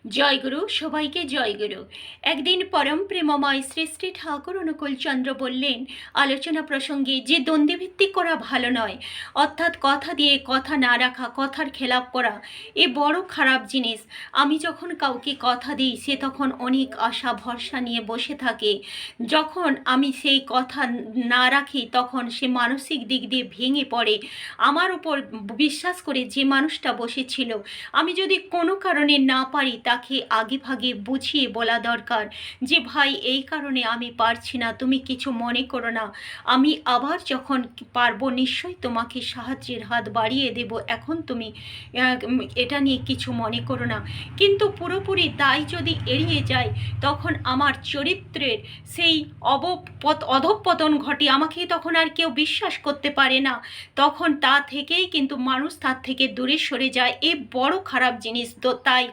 জয়গুরু, সবাইকে জয়গুরু। একদিন পরম প্রেমময় শ্রী শ্রী ঠাকুর অনুকূলচন্দ্র বললেন আলোচনা প্রসঙ্গে যে দ্বন্দ্বভিত্তিক করা ভালো নয়, অর্থাৎ কথা দিয়ে কথা না রাখা, কথার খেলাপ করা এ বড় খারাপ জিনিস। আমি যখন কাউকে কথা দিই সে তখন অনেক আশা ভরসা নিয়ে বসে থাকে। যখন আমি সেই কথা না রাখি তখন সে মানসিক দিক দিয়ে ভেঙে পড়ে। আমার উপর বিশ্বাস করে যে মানুষটা বসেছিল, আমি যদি কোনো কারণে না পারি তাকে আগে ভাগে বুঝিয়ে বলা দরকার যে ভাই এই কারণে আমি পারছি না, তুমি কিছু মনে করো না, আমি আবার যখন পারবো নিশ্চয়ই তোমাকে সাহায্যের হাত বাড়িয়ে দেব, এখন তুমি এটা নিয়ে কিছু মনে করো না। কিন্তু পুরোপুরি দায় যদি এড়িয়ে যায় তখন আমার চরিত্রের সেই অধঃপতন ঘটে, আমাকে তখন আর কেউ বিশ্বাস করতে পারে না। তখন তা থেকেই কিন্তু মানুষ তার থেকে দূরে সরে যায়। এ বড় খারাপ জিনিস। তো তাই